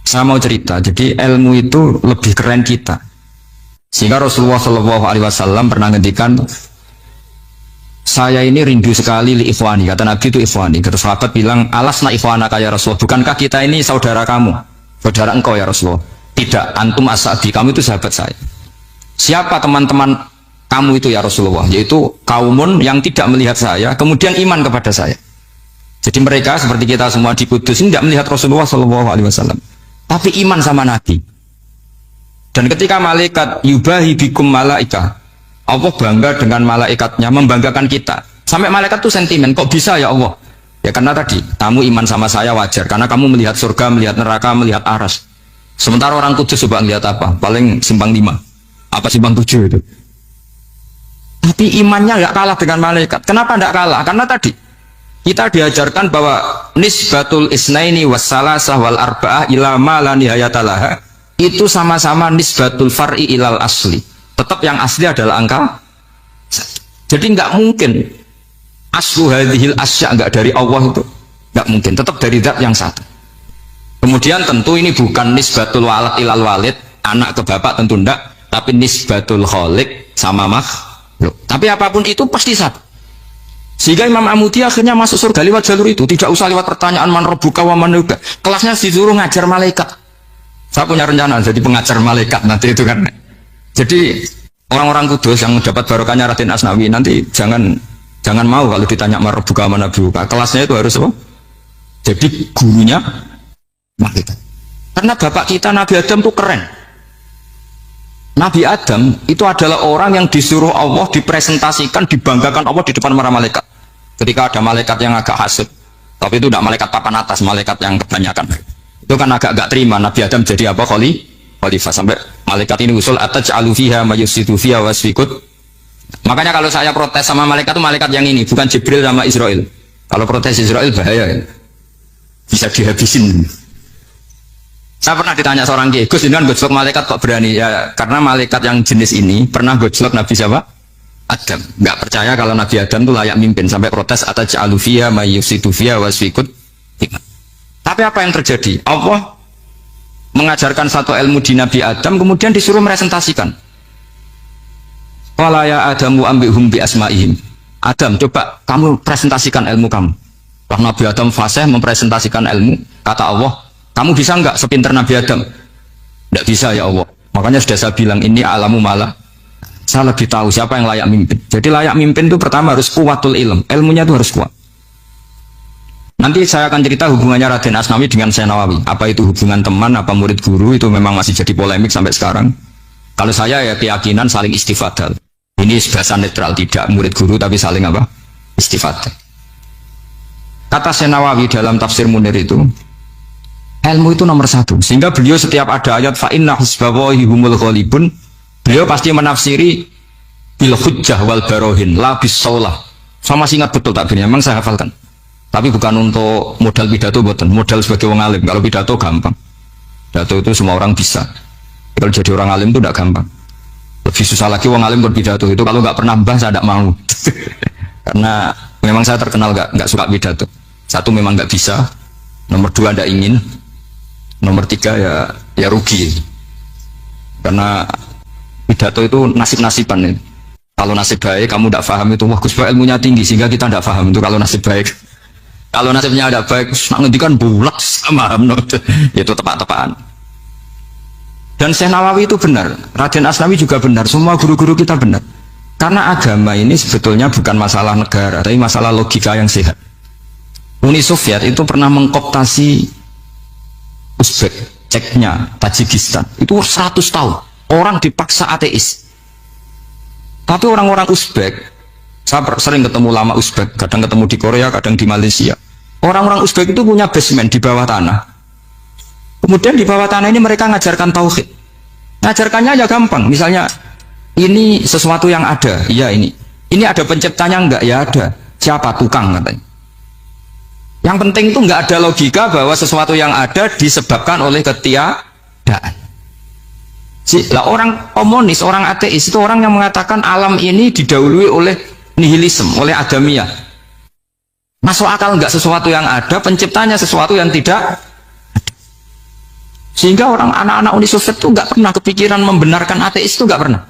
Saya mau cerita, jadi ilmu itu lebih keren kita. Sehingga Rasulullah Shallallahu Alaihi Wasallam pernah ngendikan, saya ini rindu sekali li ikhwani. Kata Nabi itu ikhwani. Kata sahabat bilang, alasna ikhwana kaya Rasulullah. Bukankah kita ini saudara kamu, saudara engkau ya Rasulullah? Tidak, antum ashabi, kamu itu sahabat saya. Siapa teman-teman kamu itu ya Rasulullah? Yaitu kaumun yang tidak melihat saya, kemudian iman kepada saya. Jadi mereka seperti kita semua di Kudus ini tidak melihat Rasulullah Shallallahu Alaihi Wasallam, tapi iman sama Nabi. Dan ketika malaikat yubahi bikum malaika, Allah bangga dengan malaikatnya, membanggakan kita. Sampai malaikat tuh sentimen, kok bisa ya Allah? Ya karena tadi, kamu iman sama saya wajar, karena kamu melihat surga, melihat neraka, melihat aras. Sementara orang Kudus coba melihat apa? Paling simpang 5, apa simpang 7 itu. Tapi imannya nggak kalah dengan malaikat. Kenapa nggak kalah? Karena tadi kita diajarkan bahwa nisbatul isnaini wassalasah wal arba'ah ila ma la nihayatalaha itu sama-sama nisbatul far'i ilal asli. Tetap yang asli adalah angka. Jadi nggak mungkin aslu hadhil asya nggak dari Allah itu, nggak mungkin. Tetap dari zat yang satu. Kemudian tentu ini bukan nisbatul walad ilal walid, anak ke bapak tentu enggak, tapi nisbatul khaliq sama makhluk. Tapi apapun itu pasti satu. Sehingga Imam Amudi akhirnya masuk surga lewat jalur itu, tidak usah lewat pertanyaan man rabbuka wa man nubuka. Kelasnya disuruh ngajar malaikat. Saya punya rencana jadi pengajar malaikat nanti itu kan. Jadi orang-orang Kudus yang dapat barokahnya Raden Asnawi nanti jangan mau kalau ditanya man rabbuka wa man nubuka. Kelasnya itu harus apa? Jadi gurunya malaikat. Karena bapak kita Nabi Adam itu keren. Nabi Adam itu adalah orang yang disuruh Allah dipresentasikan, dibanggakan Allah di depan para malaikat. Ketika ada malaikat yang agak hasud, tapi itu tidak malaikat papan atas, malaikat yang kebanyakan. Itu kan agak terima Nabi Adam jadi apa? Khalifah. Sampai malaikat ini usul ataj'alu fiha mayusidu fiha wasfikut. Makanya kalau saya protes sama malaikat itu malaikat yang ini, bukan Jibril sama Israel. Kalau protes Israel bahaya ya. Bisa dihabisin. Saya pernah ditanya seorang kiai, Gus, ini kan gojlok malaikat kok berani? Ya karena malaikat yang jenis ini pernah gojlok Nabi siapa? Adam. Nggak percaya kalau Nabi Adam itu layak mimpin, sampai protes ataj'alu fiha mayusidu fiha wasfikut. Tapi apa yang terjadi? Allah mengajarkan satu ilmu di Nabi Adam, kemudian disuruh meresentasikan. Qala ya Adamu ambihum bi asma'ihim. Adam, coba kamu presentasikan ilmu kamu. Kalau Nabi Adam fasih mempresentasikan ilmu, kata Allah, kamu bisa nggak sepinter Nabi Adam? Nggak bisa ya Allah. Makanya sudah saya bilang ini alamu malah. Saya lebih tahu siapa yang layak mimpin. Jadi layak mimpin itu pertama harus kuwatul ilm. Ilmunya itu harus kuat. Nanti saya akan cerita hubungannya Raden Asnawi dengan Syekh Nawawi. Apa itu hubungan teman, apa murid guru, itu memang masih jadi polemik sampai sekarang. Kalau saya ya keyakinan saling istifadal. Ini bahasa netral, tidak murid guru tapi saling apa? Istifadal. Kata Syekh Nawawi dalam tafsir Munir itu, ilmu itu nomor satu. Sehingga beliau setiap ada ayat fa inna husbawahi humul ghalibun, beliau pasti menafsiri bil hujjah wal barohin la bis saulah. Saya masih ingat betul takbirnya, memang saya hafalkan. Tapi bukan untuk modal pidato, bukan modal sebagai wong alim. Kalau pidato gampang, pidato itu semua orang bisa. Kalau jadi orang alim itu tidak gampang. Lebih susah lagi wong alim berpidato itu kalau nggak pernah mbah saya tidak mau. Karena memang saya terkenal nggak suka pidato. Satu memang nggak bisa, nomor dua tidak ingin, nomor tiga ya rugi. Karena pidato itu nasib-nasiban. Kalau nasib baik kamu tidak paham itu, wah Gus ilmunya tinggi sehingga kita tidak paham itu kalau nasib baik. Kalau nasibnya ada baik, nak ngendikan bulat sama itu tepat-tepatan. Dan Syekh Nawawi itu benar, Raden Asnawi juga benar, semua guru-guru kita benar. Karena agama ini sebetulnya bukan masalah negara, tapi masalah logika yang sehat. Uni Soviet itu pernah mengkooptasi Uzbek, Ceknya, Tajikistan. Itu 100 tahun. Orang dipaksa ateis. Tapi orang-orang Uzbek, saya sering ketemu lama Uzbek, kadang ketemu di Korea, kadang di Malaysia. Orang-orang Uzbek itu punya basement di bawah tanah. Kemudian di bawah tanah ini mereka ngajarkan tauhid. Ngajarkannya ya gampang. Misalnya, ini sesuatu yang ada, iya ini. Ini ada penciptanya enggak? Ya ada. Siapa? Tukang katanya. Yang penting itu enggak ada logika bahwa sesuatu yang ada disebabkan oleh ketiadaan. Lah orang komunis, orang ateis itu orang yang mengatakan alam ini didahului oleh nihilisme, oleh adamiyah. Masuk akal enggak sesuatu yang ada, penciptanya sesuatu yang tidak. Sehingga orang anak-anak Uni Soviet itu nggak pernah kepikiran membenarkan ateis, itu nggak pernah.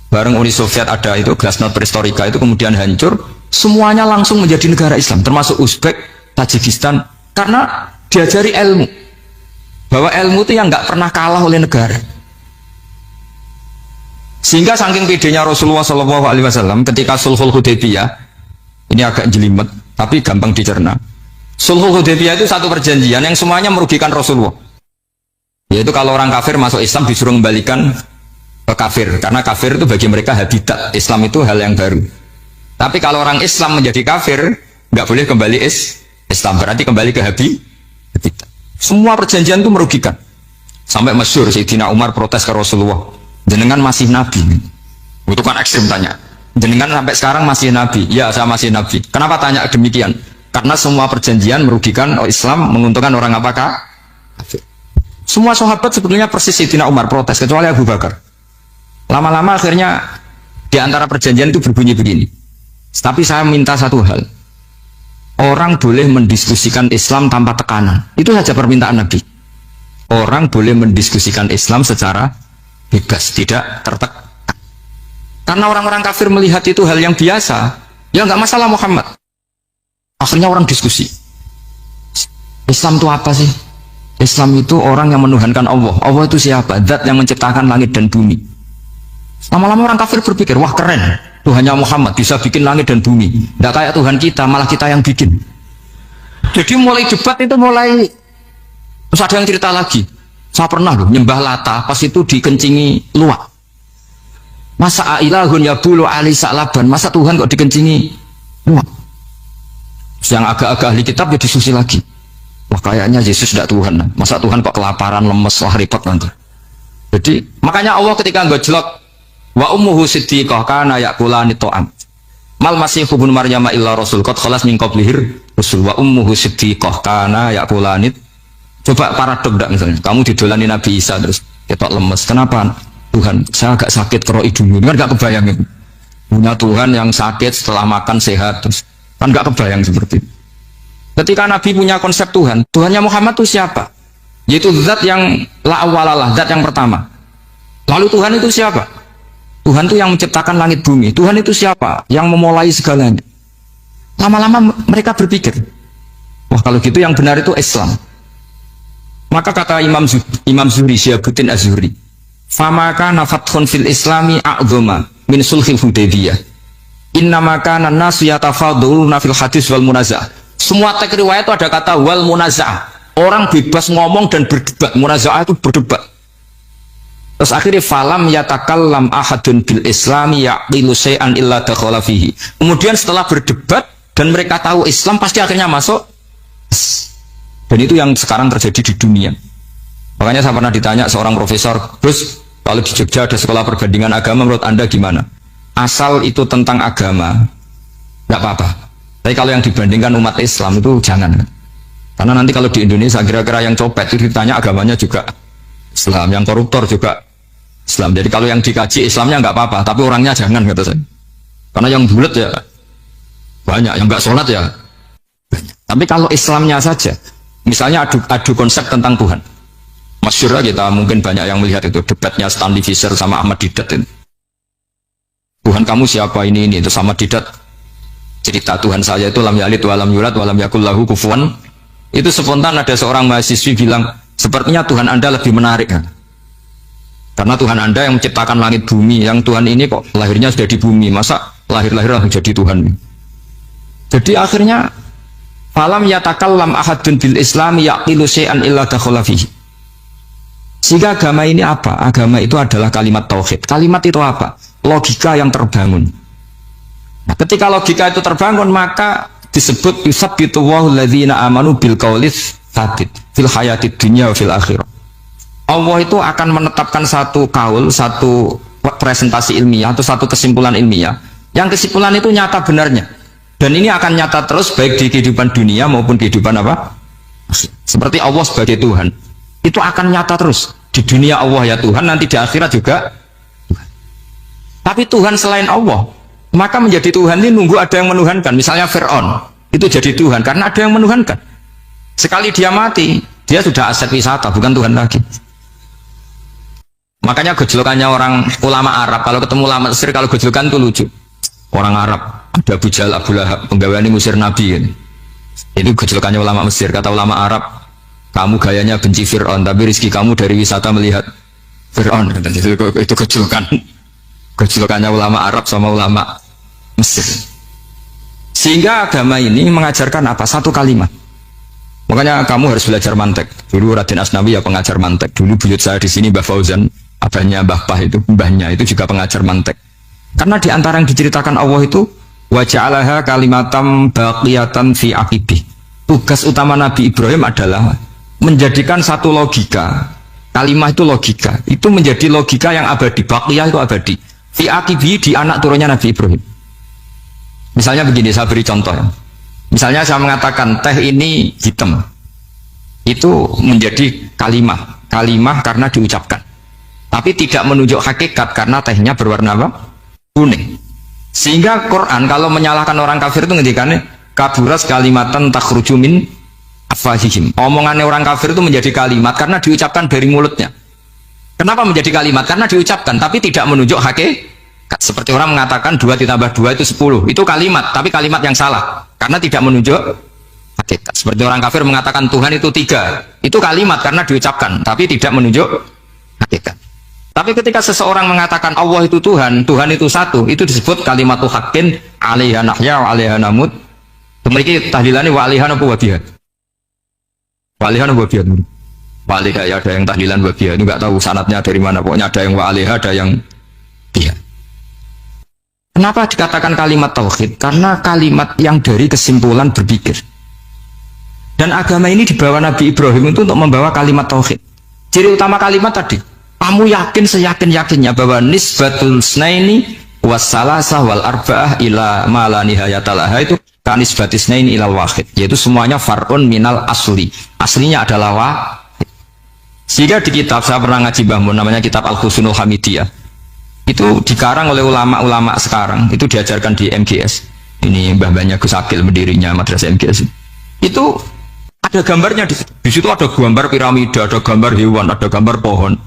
Bareng Uni Soviet ada itu Glasnost Perestroika itu kemudian hancur, semuanya langsung menjadi negara Islam, termasuk Uzbek, Tajikistan, karena diajari ilmu. Bahwa ilmu itu yang nggak pernah kalah oleh negara. Sehingga saking pedenya Rasulullah SAW ketika Sulhul Hudaybiyah, ini agak jelimet, tapi gampang dicerna. Sulhul Hudaybiyah itu satu perjanjian yang semuanya merugikan Rasulullah. Yaitu kalau orang kafir masuk Islam disuruh kembalikan ke kafir, karena kafir itu bagi mereka habitat. Islam itu hal yang baru. Tapi kalau orang Islam menjadi kafir, nggak boleh kembali Islam, berarti kembali ke habitat. Semua perjanjian itu merugikan. Sampai masyhur Sayyidina Umar protes ke Rasulullah, jenengan masih nabi. Itu kan ekstrim tanya. Jenengan sampai sekarang masih nabi? Ya, saya masih nabi. Kenapa tanya demikian? Karena semua perjanjian merugikan Islam, menguntungkan orang apakah? Semua sahabat sebetulnya persis Sayyidina Umar protes, kecuali Abu Bakar. Lama-lama akhirnya di antara perjanjian itu berbunyi begini. Tapi saya minta satu hal. Orang boleh mendiskusikan Islam tanpa tekanan. Itu saja permintaan Nabi. Orang boleh mendiskusikan Islam secara bebas, tidak tertekan. Karena orang-orang kafir melihat itu hal yang biasa. Ya nggak masalah Muhammad. Akhirnya orang diskusi. Islam itu apa sih? Islam itu orang yang menuhankan Allah. Allah itu siapa? Zat yang menciptakan langit dan bumi. Lama-lama orang kafir berpikir, wah keren, Tuhannya Muhammad bisa bikin langit dan bumi. Tidak kayak Tuhan kita, malah kita yang bikin. Jadi mulai debat itu mulai, terus ada yang cerita lagi. Saya pernah loh nyembah Lata, pas itu dikencingi luwak. Masa ilahun ya bulu ali sa'laban, masa Tuhan kok dikencingi luwak? Yang agak-agak ahli kitab ya diskusi lagi. Wah kayaknya Yesus tidak Tuhan. Masa Tuhan kok kelaparan, lemes, wah repot nanti. Jadi makanya Allah ketika ngejlok wa ummuhu siddiqah kana yakulani ta'am. Mal masihu ibnu Maryam illa rasul qad khalas min qablihir rusul wa ummuhu siddiqah kana yakulani. Coba paradok enggak misalnya. Kamu didolani Nabi Isa terus ketok lemes. Kenapa? Tuhan, saya agak sakit keroi dulu. Kan enggak kebayang itu. Punya Tuhan yang sakit setelah makan sehat terus. Kan nggak kebayang seperti itu. Ketika Nabi punya konsep Tuhan, Tuhannya Muhammad itu siapa? Yaitu zat yang la awalalah, zat yang pertama. Lalu Tuhan itu siapa? Tuhan itu yang menciptakan langit bumi. Tuhan itu siapa? Yang memulai segalanya. Lama-lama mereka berpikir, wah kalau gitu yang benar itu Islam. Maka kata Imam Zuhri, Syihabuddin Az-Zuhri, famaka nafathun fil islami a'dhama min sulhil Hudaybiyah. Innama kana nasu yatafadhaluna fil hadis wal munaza'ah. Semua teks riwayat itu ada kata wal munaza'ah. Orang bebas ngomong dan berdebat. Munaza'ah itu berdebat. Terus akhirnya falam yatakallam ahadun bil islami yaqilu syai'an illa dakhala fihi. Kemudian setelah berdebat dan mereka tahu Islam pasti akhirnya masuk. Dan itu yang sekarang terjadi di dunia. Makanya saya pernah ditanya seorang profesor, "Gus, kalau di Jogja ada sekolah perbandingan agama menurut Anda gimana?" Asal itu tentang agama nggak apa-apa, tapi kalau yang dibandingkan umat Islam itu jangan, karena nanti kalau di Indonesia kira-kira yang copet itu ditanya agamanya juga Islam, yang koruptor juga Islam. Jadi kalau yang dikaji Islamnya nggak apa-apa, tapi orangnya jangan, kata saya. Karena yang bulat ya banyak, yang nggak sholat ya banyak. Tapi kalau Islamnya saja, misalnya adu konsep tentang Tuhan, masyhur kita mungkin banyak yang melihat itu debatnya Stanley Fischer sama Ahmad Didat itu. Tuhan kamu siapa ini itu sama Didat cerita Tuhan saya itu lam yalid walam yulad walam yakul lahu kufuwan. Itu spontan ada seorang mahasiswi bilang sepertinya Tuhan Anda lebih menarik kan? Karena Tuhan Anda yang menciptakan langit bumi, yang Tuhan ini kok lahirnya sudah di bumi, masa lahir-lahir langsung jadi Tuhan. Jadi akhirnya falam yatakallam ahadun bil islami yaqilu syai'an illa dakhala fihi. Sehingga agama ini apa? Agama itu adalah kalimat tauhid. Kalimat itu apa? Logika yang terbangun. Nah, ketika logika itu terbangun, maka disebut yusabbitu Allahu alladzina amanu bil qaulis tsabit fil hayatid dunya wa fil akhirah. Allah itu akan menetapkan satu kaul, satu presentasi ilmiah atau satu kesimpulan ilmiah. Yang kesimpulan itu nyata benarnya. Dan ini akan nyata terus baik di kehidupan dunia maupun kehidupan apa? Seperti Allah sebagai Tuhan. Itu akan nyata terus. Di dunia Allah ya Tuhan, nanti di akhirat juga Tuhan. Tapi Tuhan selain Allah, maka menjadi Tuhan ini nunggu ada yang menuhankan. Misalnya Fir'aun, itu jadi Tuhan karena ada yang menuhankan. Sekali dia mati, Dia sudah aset wisata, bukan Tuhan lagi. Makanya gejolokannya orang ulama Arab, kalau ketemu ulama Mesir, kalau gejolokan itu lucu. Orang Arab, ada Abu Jahal, Abu Lahab, penggawaan musir Nabi. Ini. Itu gejolokannya ulama Mesir. Kata ulama Arab, kamu gayanya benci Fir'aun, tapi rezeki kamu dari wisata melihat Fir'aun. Itu gejolokan. Gejolokannya ulama Arab sama ulama Mesir. Sehingga agama ini mengajarkan apa? Satu kalimat. Makanya kamu harus belajar mantek. Dulu Raden Asnawi ya pengajar mantek. Dulu buyut saya di sini Mbah Fauzan, abahnya Mbah Pah itu, mbahnya itu juga pengajar mantek. Karena di antara yang diceritakan Allah itu wa ja'alaha kalimatam baqiyatan fi aqibih. Tugas utama Nabi Ibrahim adalah menjadikan satu logika. Kalimah itu logika. Itu menjadi logika yang abadi. Baqiyah itu abadi. Fi aqibih, di anak turunnya Nabi Ibrahim. Misalnya begini, saya beri contoh ya. Misalnya saya mengatakan teh ini hitam. Itu menjadi kalimah. Kalimah karena diucapkan. Tapi tidak menunjuk hakikat karena tehnya berwarna apa? Kuning. Sehingga Quran kalau menyalahkan orang kafir itu ngendikannya kaburas kalimatan takhruju min afwahihim. Omongannya orang kafir itu menjadi kalimat karena diucapkan dari mulutnya. Kenapa menjadi kalimat? Karena diucapkan tapi tidak menunjuk hakikat. Seperti orang mengatakan 2 ditambah 2 itu 10. Itu kalimat, tapi kalimat yang salah karena tidak menunjuk hakikat. Seperti orang kafir mengatakan Tuhan itu 3. Itu kalimat karena diucapkan tapi tidak menunjuk hakikat. Tapi ketika seseorang mengatakan Allah itu Tuhan, Tuhan itu satu, itu disebut kalimatu haqqin 'alaiha nahya wa 'alaiha namut. Memiliki tahlilannya wa 'alaiha apa wa biha. Wa 'alaiha apa biha. Wa 'alaiha ya ada yang tahlilan wa biha. Itu enggak tahu sanadnya dari mana, pokoknya ada yang wa 'alaiha, ada yang biha. Kenapa dikatakan kalimat tauhid? Karena kalimat yang dari kesimpulan berpikir. Dan agama ini dibawa Nabi Ibrahim itu untuk membawa kalimat tauhid. Ciri utama kalimat tadi, kamu yakin seyakin-yakinnya bahwa nisbatul snaini wassalasah wal arba'ah ila ma la nihayatalaha itu kanisbatis snaini ilal wahid, yaitu semuanya far'un minal asli. Aslinya adalah wahid. Sehingga di kitab, saya pernah ngaji Mbah Mun, namanya kitab Al-Husunul Hamidiyah. Itu dikarang oleh ulama-ulama sekarang, itu diajarkan di MGS. Ini mbah-mbahnya Gus Akil, pendirinya madrasah MGS. Itu ada gambarnya di situ. Di situ ada gambar piramida, ada gambar hewan, ada gambar pohon.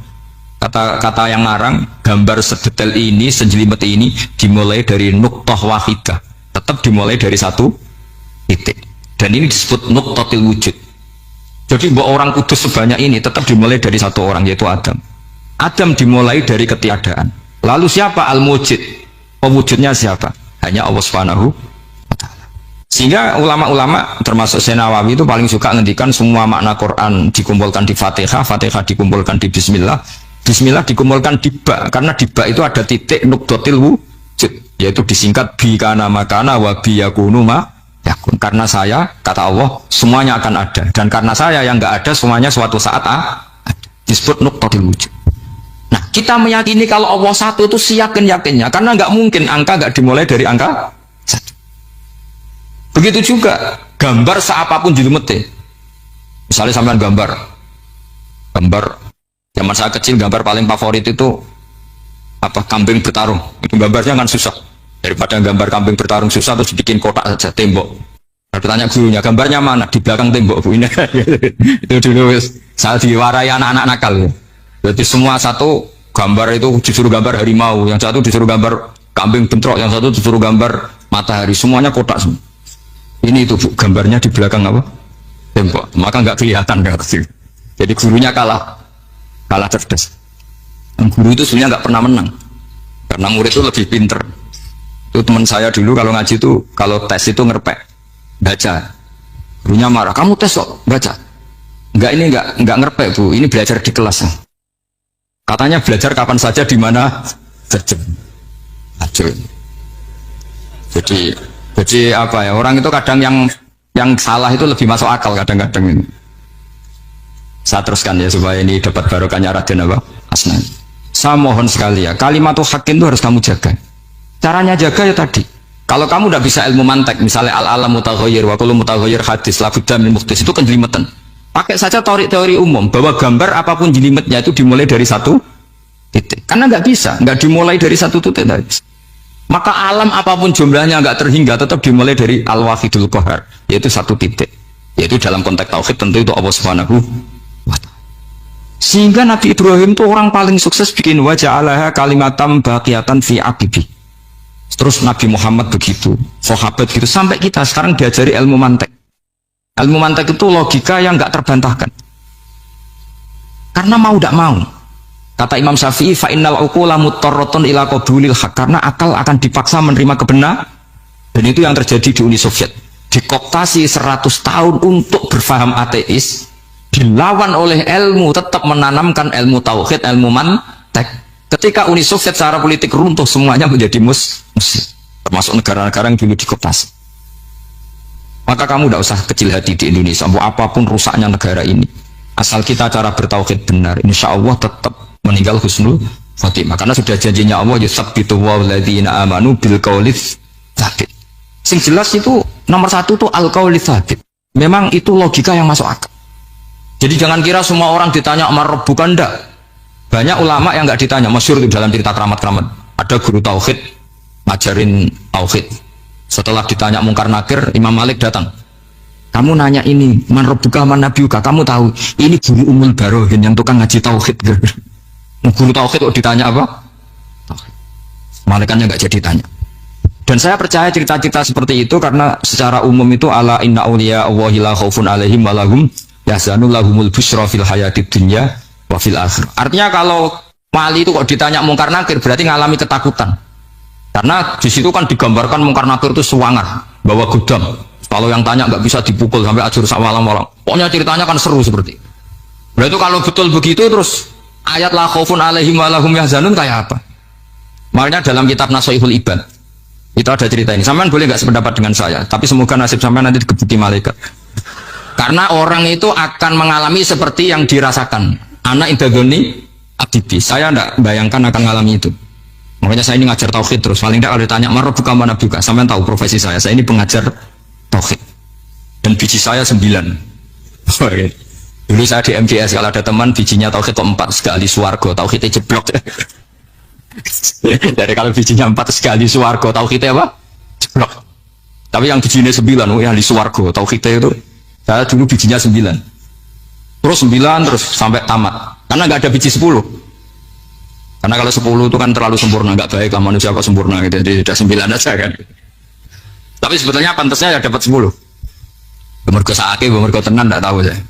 Kata yang ngarang, gambar sedetail ini, sejelimet ini dimulai dari nuktah wahidah. Tetap dimulai dari satu titik. Dan ini disebut nuktatil wujud. Jadi bahwa orang kudus sebanyak ini tetap dimulai dari satu orang, yaitu Adam. Adam dimulai dari ketiadaan. Lalu siapa al-mujid? Pewujudnya siapa? Hanya Allah Subhanahu wa ta'ala. Sehingga ulama-ulama termasuk Syekh Nawawi itu paling suka ngendikan semua makna Quran dikumpulkan di Fatihah, Fatihah dikumpulkan di Bismillah, Bismillah dikumpulkan di ba, karena di ba itu ada titik nukdotil wujud, yaitu disingkat bi kana makana wa bi yakunu ma yakun. Karena saya, kata Allah, semuanya akan ada, dan karena saya yang enggak ada, semuanya suatu saat ada. Disebut nukdotil wujud. Nah, kita meyakini kalau Allah satu itu seyakin-yakinnya, karena nggak mungkin angka nggak dimulai dari angka satu. Begitu juga gambar seapapun jilumete. Misalnya sampean gambar zaman saya kecil, gambar paling favorit itu apa? Kambing bertarung. Itu gambarnya kan susah. Daripada gambar kambing bertarung susah terus bikin kotak saja tembok. Lalu tanya gurunya, gambarnya mana? Di belakang tembok, Bu. Ini itu dulu saya diwarai anak-anak nakal. Berarti semua satu gambar itu disuruh gambar harimau, yang satu disuruh gambar kambing bentrok, yang satu disuruh gambar matahari, semuanya kotak semua. Ini itu Bu, gambarnya di belakang apa? Tembok. Maka nggak kelihatan kan. Jadi gurunya kalah cerdas. Dan guru itu sebenarnya nggak pernah menang, karena murid itu lebih pinter. Itu teman saya dulu kalau ngaji itu, kalau tes itu ngerpek, baca. Gurunya marah, kamu tes kok baca? Enggak ngerpek Bu, ini belajar di kelas. Katanya belajar kapan saja di mana saja. Jadi apa ya, orang itu kadang yang salah itu lebih masuk akal kadang-kadang ini. Saya teruskan ya supaya ini dapat barokahnya Raden apa? Asnawi. Saya mohon sekali ya, kalimat haqqin itu harus kamu jaga. Caranya jaga ya tadi. Kalau kamu tidak bisa ilmu mantek, misalnya al-alam mutaghayyir wa kullu mutaghayyir hadis la budda min muhdits, itu kan jelimetan. Pakai saja teori umum bahwa gambar apapun jelimetnya itu dimulai dari satu titik. Karena nggak bisa, nggak dimulai dari satu titik. Maka alam apapun jumlahnya nggak terhingga tetap dimulai dari al-wahidul qahar, yaitu satu titik. Yaitu dalam konteks tauhid tentu itu Allah Subhanahu Sehingga Nabi Ibrahim itu orang paling sukses bikin waja'alaha kalimatam baqiyatan fi aqibi. Terus Nabi Muhammad begitu, sahabat gitu, sampai kita sekarang diajari ilmu mantek. Ilmu mantek itu logika yang nggak terbantahkan. Karena mau tidak mau. Kata Imam Syafi'i, fa innal uqula muttarratun ila qabulil haq, karena akal akan dipaksa menerima kebenaran. Dan itu yang terjadi di Uni Soviet. Dikooptasi 100 tahun untuk berfaham ateis, dilawan oleh ilmu, tetap menanamkan ilmu tauhid, ilmu mantek. Ketika Uni Soviet secara politik runtuh, semuanya menjadi muslim, termasuk negara-negara yang dulu dikooptasi. Maka kamu tidak usah kecil hati di Indonesia, mau apapun rusaknya negara ini, asal kita cara bertauhid benar, insya Allah tetap meninggal husnul khotimah. Karena sudah janjinya Allah, yusabbitu walladzina amanu bil qaulits tsabit. Sing jelas itu nomor satu tuh al qaulits tsabit. Memang itu logika yang masuk akal. Jadi jangan kira semua orang ditanya amar bukan, ndak. Banyak ulama yang nggak ditanya, masyhur itu dalam cerita keramat-keramat. Ada guru tauhid ngajarin tauhid. Setelah ditanya mungkar nakir, Imam Malik datang. Kamu nanya ini, man rabbuka man nabiyuka, kamu tahu ini guru Umul Barohin yang tukang ngaji tauhid. Guru tauhid kok ditanya apa? Malaikatnya nggak jadi tanya. Dan saya percaya cerita-cerita seperti itu karena secara umum itu ala inna awliya Allahi la khaufun alaihim walahum yahzanun lahumul busyra fil hayatid dunya wa fil akhir. Artinya kalau wali itu kok ditanya mungkar nakir berarti ngalami ketakutan. Karena di situ kan digambarkan mungkar nakir itu sewangar, bawa gudang. Kalau yang tanya nggak bisa dipukul sampai ajur sawalam-walam. Pokoknya ceritanya kan seru seperti. Berarti kalau betul begitu terus ayat la khaufun alaihim walahum yahzanun kayak apa? Makanya dalam kitab Nasoihul Ibad itu ada cerita ini. Sampean boleh nggak sependapat dengan saya, tapi semoga nasib sampean nanti digebuki malaikat. Karena orang itu akan mengalami seperti yang dirasakan. Anak indagoni abdi. Saya tidak bayangkan akan mengalami itu. Makanya saya ini ngajar tauhid terus. Paling tidak kalau ditanya marabbuka man nabiyuka, sampean tahu profesi saya. Saya ini pengajar tauhid. Dan biji saya 9. Dulu saya di MGS kalau ada teman bijinya tauhid kok 4 sekali swarga, tauhidnya jeblok. Dari kalau bijinya 4 sekali swarga, tauhidnya apa? Jeblok. Tapi yang bijinya 9, yang di swarga, tauhidnya itu saya dulu bijinya 9. Terus 9 terus sampai tamat. Karena nggak ada biji 10. Karena kalau 10 itu kan terlalu sempurna, nggak baik lah manusia kok sempurna gitu. Jadi udah 9 aja kan. Tapi sebetulnya pantasnya ya dapat 10. Mergo sakake, mergo tenan enggak tahu saya.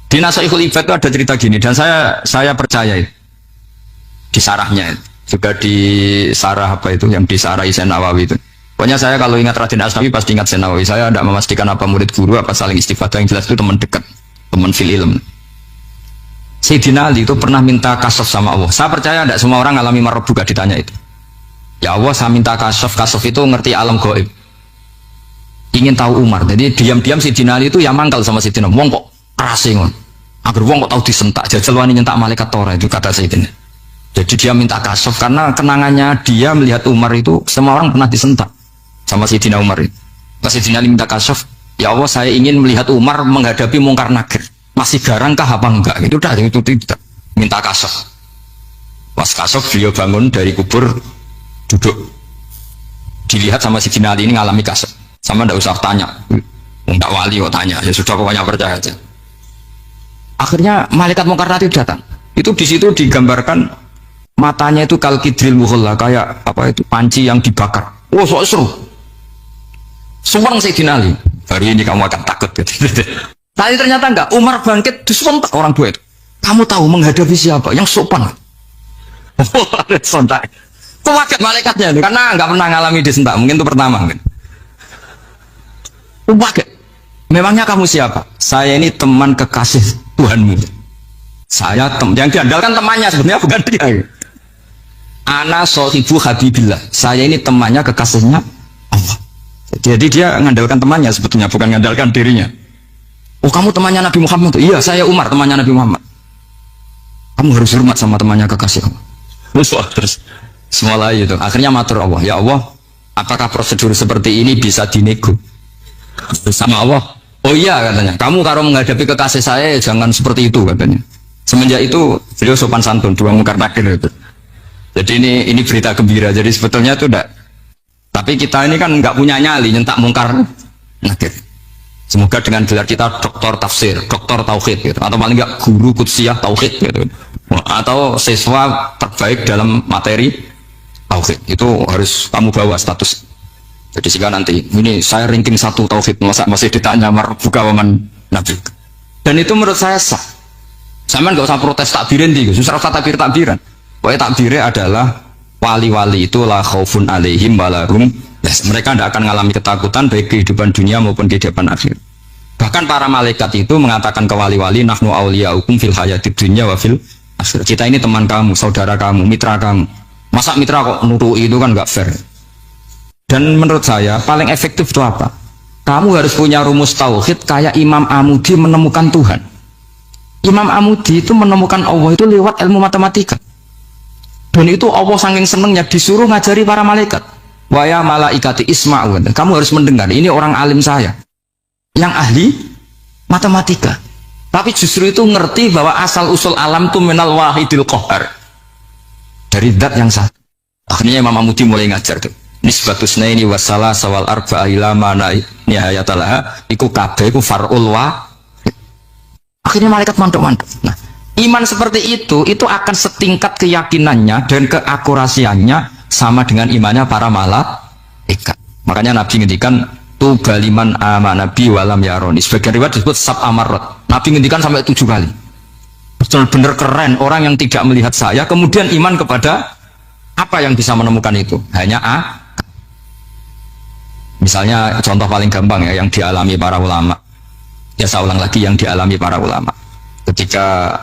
Di Nasoihul Ibad itu ada cerita gini dan saya percaya itu. Di sarahnya itu. Juga di sarah apa itu yang di sarah Isen Nawawi itu. Pokoknya saya kalau ingat Raden Asnawi pasti ingat Sen Nawawi. Saya tidak memastikan apa murid guru apa saling istifadah, yang jelas itu teman dekat, teman fil ilm. Sayyidina Ali itu pernah minta kasaf sama Allah. Saya percaya tidak semua orang alami marbuka ditanya itu. Ya Allah, saya minta kasaf itu ngerti alam gaib. Ingin tahu Umar. Jadi diam-diam Sayyidina Ali itu ya mangkal sama Sayyidina. Wong kok kerasingon. Agar wong kok tahu disentak. Jajal wani nyentak malaikat Torah itu kata Sayyidina. Jadi dia minta kasaf karena kenangannya dia melihat Umar itu semua orang pernah disentak sama Sayyidina Umar itu. Sayyidina Ali minta kasaf, ya Allah saya ingin melihat Umar menghadapi mungkar nakir. Masih garangkah apa enggak? Itu udah itu tidak minta kasaf. Pas kasaf beliau bangun dari kubur duduk. Dilihat sama Sayyidina Ali ini ngalami kasaf. Sama ndak usah tanya. Enggak wali kok tanya. Ya sudah pokoknya percaya aja. Akhirnya malaikat mungkar nakir datang. Itu di situ digambarkan matanya itu kalkidril muhalla kayak apa itu panci yang dibakar. Oh so seru. Suwang Sayyidina Ali. Hari ini kamu akan takut. Tapi ternyata enggak. Umar bangkit disentak orang tua itu. Kamu tahu menghadapi siapa? Yang sopan. Oh ada sontak. Kaget malaikatnya karena enggak pernah ngalami disentak. Mungkin itu pertama. Kaget. Memangnya kamu siapa? Saya ini teman kekasih Tuhanmu. Saya yang diandalkan temannya sebenarnya bukan dia. Ana sohibu habibillah. Saya ini temannya kekasihnya Allah. Jadi dia mengandalkan temannya sebetulnya bukan mengandalkan dirinya. Oh kamu temannya Nabi Muhammad? Iya saya Umar temannya Nabi Muhammad. Kamu harus hormat sama temannya kekasih kamu. Terus semua lagi itu. Akhirnya matur Allah. Ya Allah, apakah prosedur seperti ini bisa dinego? Sama Allah. Oh iya katanya. Kamu kalau menghadapi kekasih saya jangan seperti itu katanya. Semenjak itu beliau sopan santun dua mungkar nakir itu. Jadi ini berita gembira. Jadi sebetulnya itu enggak. Tapi kita ini kan enggak punya nyali nyentak mungkar nakir. Semoga dengan gelar kita doktor tafsir, doktor tauhid gitu, atau paling enggak guru kudsiyah tauhid gitu, atau siswa terbaik dalam materi tauhid, itu harus kamu bawa status. Jadi jika nanti ini saya ranking 1 tauhid, masa masih ditanya marbuka waman nabi. Dan itu menurut saya sah. Sama nggak usah protes takbirin di, susah usah takbiran. Pokoknya takbirnya adalah wali-wali itu la khaufun alaihim walahum. Yes, mereka tidak akan mengalami ketakutan baik kehidupan dunia maupun kehidupan akhir. Bahkan para malaikat itu mengatakan ke wali-wali, nahnu awliyaukum fil hayatid dunya wa fil akhir. Kita ini teman kamu, saudara kamu, mitra kamu. Masa mitra kok nurui, itu kan nggak fair. Dan menurut saya paling efektif itu apa? Kamu harus punya rumus tauhid kayak Imam Amudi menemukan Tuhan. Imam Amudi itu menemukan Allah itu lewat ilmu matematika. Dan itu Allah saking senengnya disuruh ngajari para malaikat. Wa ya malaikati isma'u, kamu harus mendengar, ini orang alim saya yang ahli matematika, tapi justru itu ngerti bahwa asal usul alam itu minal wahidil qahar, dari zat yang satu. Akhirnya Imam Amudi mulai ngajar tuh nisbatus naini wassalah sawal arba'a ila mana nihayatalaha iku kabeh iku far'ul wa. Akhirnya malaikat mantuk-mantuk. Nah, iman seperti itu akan setingkat keyakinannya dan keakurasiannya sama dengan imannya para malaikat. Makanya Nabi ngendikan tu baliman amana bi walam yaroni. Sebagian riwayat disebut sab amarot. Nabi ngendikan sampai 7 kali. Benar-benar keren orang yang tidak melihat saya kemudian iman kepada apa yang bisa menemukan itu. Hanya misalnya contoh paling gampang ya yang dialami para ulama. Ya saya ulang lagi yang dialami para ulama. Ketika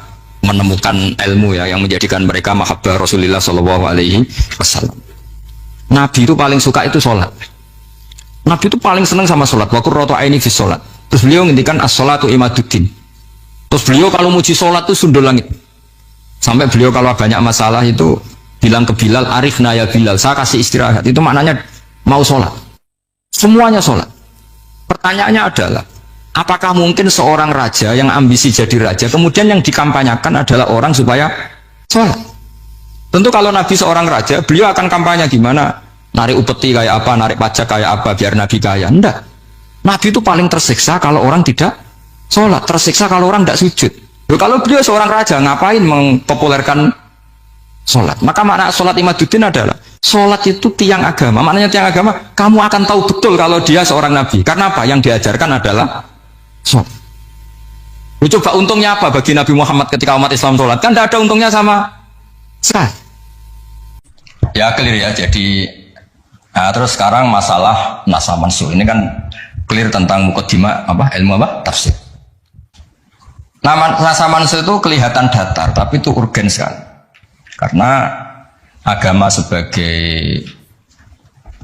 menemukan ilmu ya yang menjadikan mereka mahabbah Rasulullah Shallallahu Alaihi Wasallam. Nabi itu paling suka itu sholat. Nabi itu paling senang sama sholat. Wa qurratu aini fi sholat. Terus beliau ngendikan as-sholatu imaduddin. Terus beliau kalau muji sholat itu sundul langit. Sampai beliau kalau banyak masalah itu bilang ke Bilal, arifna ya Bilal, saya kasih istirahat. Itu maknanya mau sholat. Semuanya sholat. Pertanyaannya adalah, apakah mungkin seorang raja yang ambisi jadi raja kemudian yang dikampanyakan adalah orang supaya sholat? Tentu kalau Nabi seorang raja, beliau akan kampanye gimana? Narik upeti kayak apa, narik pajak kayak apa biar Nabi kaya. Enggak. Nabi itu paling tersiksa kalau orang tidak sholat, tersiksa kalau orang tidak sujud. Loh, kalau beliau seorang raja ngapain mempopulerkan sholat? Maka makna sholat imaduddin adalah sholat itu tiang agama. Maknanya tiang agama, kamu akan tahu betul kalau dia seorang Nabi. Karena apa? Yang diajarkan adalah sholat. Coba untungnya apa bagi Nabi Muhammad ketika umat Islam sholat? Kan tidak ada untungnya sama sekali. Ya clear ya. Jadi terus sekarang masalah nasa mansuh ini kan clear tentang mukaddimah apa ilmu apa tafsir. Nasa mansuh itu kelihatan datar tapi itu urgen sekali. Karena agama sebagai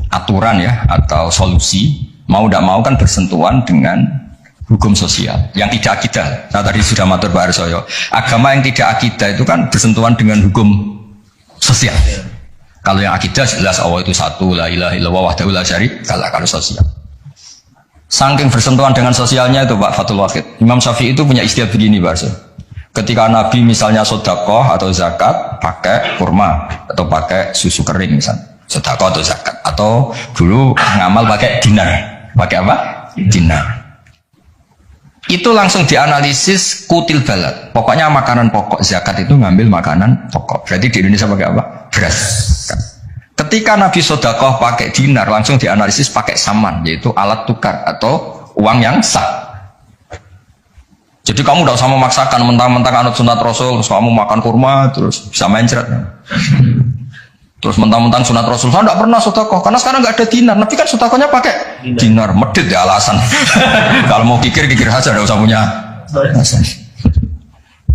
aturan ya atau solusi mau tidak mau kan bersentuhan dengan hukum sosial yang tidak akidah. Saya tadi sudah matur Pak Arsoyo, agama yang tidak akidah itu kan bersentuhan dengan hukum sosial. Kalau yang akidah jelas Allah itu satu, la ilaha illallah wahdahu la syarikalah. Kalau sosial, saking bersentuhan dengan sosialnya itu Pak Fathul Wahid, Imam Syafi'i itu punya istilah begini Pak Arsoyo. Ketika Nabi misalnya sodakoh atau zakat pakai kurma atau pakai susu kering misalnya, sodakoh atau zakat, atau dulu ngamal pakai dinar, pakai apa? Dinar. Itu langsung dianalisis kutil balad. Pokoknya makanan pokok, zakat itu ngambil makanan pokok. Berarti di Indonesia pakai apa? Beras. Ketika Nabi sodakoh pakai dinar, langsung dianalisis pakai saman, yaitu alat tukar atau uang yang sah. Jadi kamu tidak usah memaksakan mentang-mentang anut sunat Rasul, terus kamu makan kurma, terus bisa mencret. Terus mentang-mentang sunat Rasul, saya tidak pernah sodakoh, karena sekarang nggak ada dinar. Nabi kan sodakohnya pakai dinar, medit ya alasan. Kalau mau kikir saja, tidak usah punya alasan.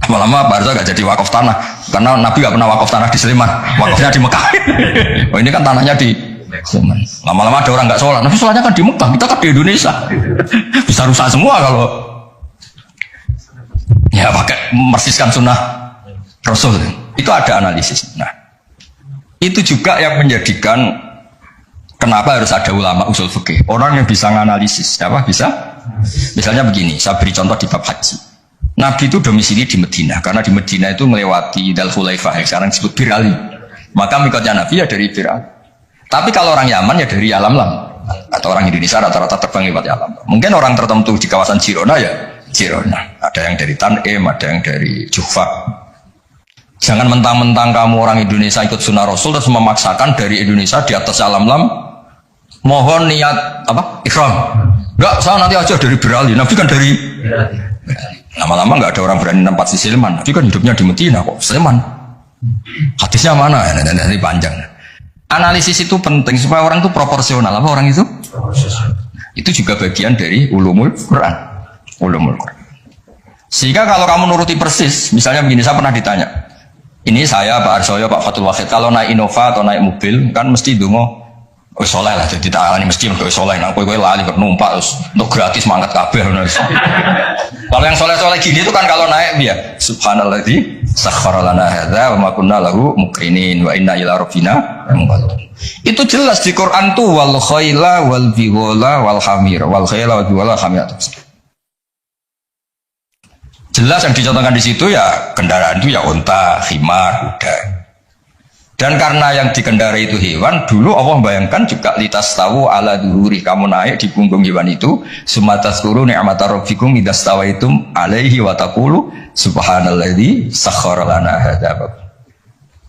Lama-lama Pak Arso nggak jadi wakaf tanah, karena Nabi nggak pernah wakaf tanah di Sleman, wakafnya di Mekah. Oh ini kan tanahnya di Sleman. Lama-lama ada orang nggak sholat, Nabi sholatnya kan di Mekah, kita kan di Indonesia. Bisa rusak semua kalau ya pakai mersiskan sunnah Rasul. Itu ada analisis. Nah, itu juga yang menjadikan kenapa harus ada ulama usul fikih, orang yang bisa menganalisis. Apa bisa? Misalnya begini, saya beri contoh di bab haji. Nabi itu domisili di Madinah, karena di Madinah itu melewati Dal Khulaifah yang sekarang disebut Bir Ali. Maka mikotnya Nabi ya dari Bir Ali. Tapi kalau orang Yaman ya dari Yalamlam. Atau orang Indonesia rata-rata terbang lewat alam. Mungkin orang tertentu di kawasan Girona ya Girona. Ada yang dari Tanim, ada yang dari Jufa. Jangan mentang-mentang kamu orang Indonesia ikut sunnah Rasul terus memaksakan dari Indonesia di atas alam lam. Mohon niat apa? Ikhram. Enggak, saya nanti aja dari Berali. Nabi kan dari lama-lama enggak ada orang berani tempat di Sleman. Nabi kan hidupnya di Medina kok. Sleman. Hadisnya mana? Nanti panjang. Analisis itu penting supaya orang itu proporsional. Apa orang itu? Itu juga bagian dari ulumul Quran. Ulumul Quran. Sehingga kalau kamu nuruti persis, misalnya begini, saya pernah ditanya. Ini saya, Pak Arsoyo, Pak Fatul Wahid, kalau naik Innova atau naik mobil, kan mesti dungo soleh lah, jadi tak alani mesti untuk soleh. Nah, kue lali numpak untuk gratis mangkat kabeh. Kalau yang soleh-soleh gini itu kan kalau naik dia, Subhanalladzi sakhkhara lana hadza wa ma kunna lahu muqrinin wa inna ila rabbina munqalibun. Itu jelas di Quran tuh wal khaila wal bighala wal hamir, wal khaila wal bighala hamir. Jelas yang dicontohkan di situ ya kendaraan itu ya unta, khimar, kuda. Dan karena yang dikendarai itu hewan, dulu Allah bayangkan juga litas tahu ala duhuri, kamu naik di punggung hewan itu, sumatas kuru ni'mata rabbikum idas tawaitum alaihi wa taqulu subhanalladzi sakhkhara lana hadza.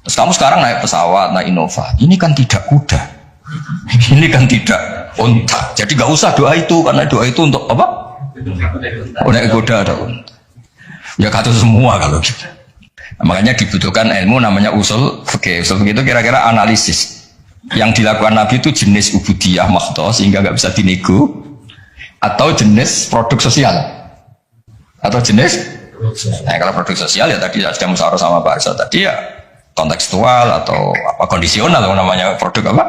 Terus kamu sekarang naik pesawat, naik Innova, ini kan tidak kuda, ini kan tidak unta. Jadi nggak usah doa itu, karena doa itu untuk apa? Naik kuda ada unta. Ya kata semua kalau gitu. Makanya dibutuhkan ilmu namanya usul fikih. Usul fikih itu kira-kira analisis. Yang dilakukan Nabi itu jenis ubudiyah makhto sehingga nggak bisa dinego, atau jenis produk sosial, atau jenis. Nah kalau produk sosial ya tadi sudah musyawarah sama Pak Arsa tadi ya kontekstual atau apa kondisional namanya produk apa.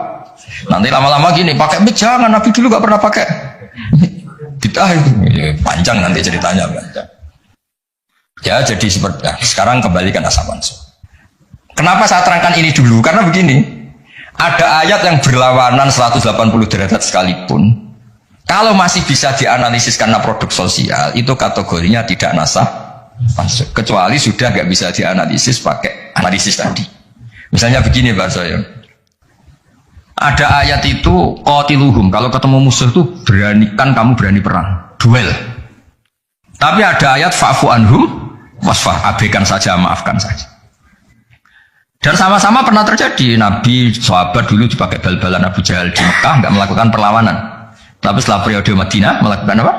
Nanti lama-lama gini pakai mic jangan, Nabi dulu nggak pernah pakai. Kita itu ya, panjang nanti ceritanya panjang. Ya jadi seperti sekarang kembali ke nasab mansukh. Kenapa saya terangkan ini dulu? Karena begini, ada ayat yang berlawanan 180 derajat sekalipun, kalau masih bisa dianalisis karena produk sosial, itu kategorinya tidak nasab mansukh. Kecuali sudah nggak bisa dianalisis pakai analisis tadi. Misalnya begini Pak Soyo, ada ayat itu qatiluhum, kalau ketemu musuh itu beranikan kamu berani perang, duel. Tapi ada ayat fa'fu anhum wasfah, abaikan saja, maafkan saja. Dan sama-sama pernah terjadi. Nabi, sahabat dulu dipakai bal-balan Abu Jahal di Mekah, nggak melakukan perlawanan. Tapi setelah periode Madinah melakukan apa?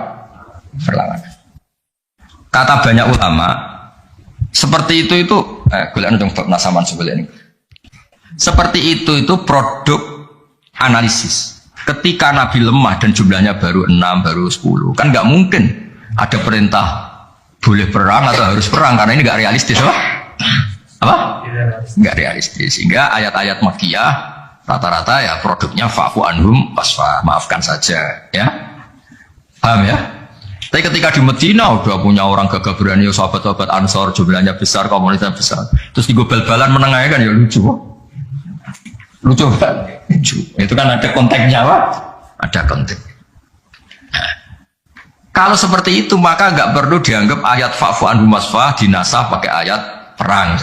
Perlawanan. Kata banyak ulama, seperti itu gulaan untuk nasaman sebelah ini. Seperti itu produk analisis. Ketika Nabi lemah dan jumlahnya baru 6, baru 10, kan nggak mungkin ada perintah boleh perang atau harus perang, karena ini nggak realistis apa? Nggak realistis. Sehingga ayat-ayat Makkiyah rata-rata ya produknya fa'fu anhum wasfa, maafkan saja, ya. Paham ya? Tapi ketika di Medina udah punya orang gagah berani, sahabat-sahabat Ansor jumlahnya besar, komunitasnya besar, terus digobel-balan menengahnya kan ya lucu kan? Lucu. Itu kan ada konteksnya apa? Ada konteks. Kalau seperti itu maka nggak perlu dianggap ayat fa'fu anhum wasfah dinasah pakai ayat perang.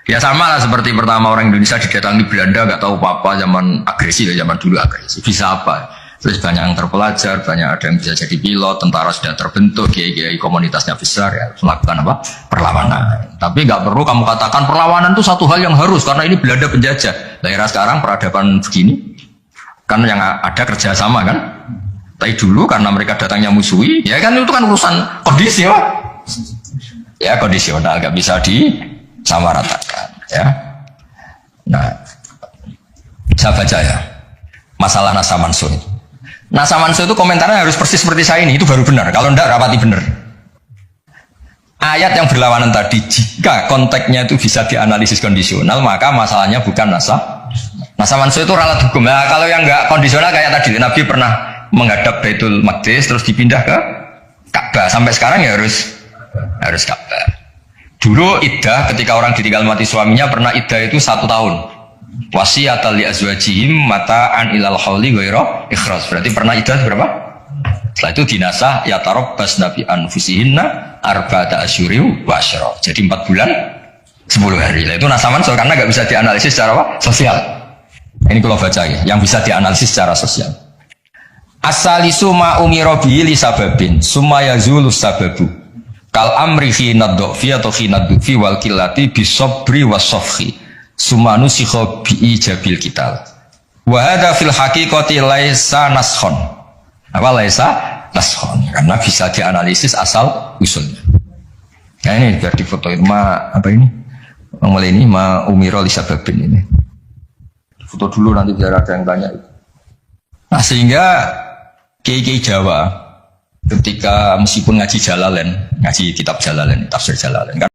Ya sama lah seperti pertama orang Indonesia didatangi Belanda nggak tahu apa-apa, zaman agresi ya, zaman dulu agresi. Bisa apa? Terus banyak yang terpelajar, banyak ada yang bisa jadi pilot, tentara sudah terbentuk, kiai-kiai komunitasnya besar ya melakukan apa? Perlawanan. Tapi nggak perlu kamu katakan perlawanan itu satu hal yang harus karena ini Belanda penjajah. Daerah sekarang peradaban begini, kan yang ada kerjasama kan. Tapi dulu karena mereka datangnya musuhi, ya kan itu kan urusan kondisi ya kondisional, nggak bisa disamaratakan ya. Nah, saya baca ya masalah nasab mansukh. Nasab mansukh itu komentarnya harus persis seperti saya ini, itu baru benar. Kalau enggak rapati benar. Ayat yang berlawanan tadi, jika konteksnya itu bisa dianalisis kondisional, maka masalahnya bukan nasab mansukh itu ralat hukum. Nah, kalau yang enggak kondisional kayak tadi, Nabi pernah menghadap Baitul Maqdis terus dipindah ke Ka'bah, sampai sekarang ya harus Ka'bah. Dulu iddah ketika orang ditinggal mati suaminya pernah iddah itu 1 tahun. Wasiyatal li azwajihim mata'an ilal hauli ghaira ikhraj. Berarti pernah iddah berapa? Setelah itu dinasah ya tarabbas nabi anfusihinna arba'ata asyuri wa asyra. Jadi 4 bulan 10 hari. Nah, itu nasab mansukh karena nggak bisa dianalisis secara apa? Sosial. Ini kalau baca ya, yang bisa dianalisis secara sosial. Asalisu ma umira bihi li sababin summa yazulu sababu kal amri fi nadfi atau fi nadfi wal qillati bisabri wasafhi summa nusikha bi ijabil kital wa hadza fil haqiqati laisa naskhon apa laisa naskhon karena bisa dianalisis asal usulnya. Nah ini biar difotoin ma apa ini mulai ini ma umira li sababin ini foto dulu nanti biar ada yang tanya. Nah sehingga kiai-kiai Jawa ketika meskipun ngaji Jalalain, ngaji kitab Jalalain, tafsir Jalalain kan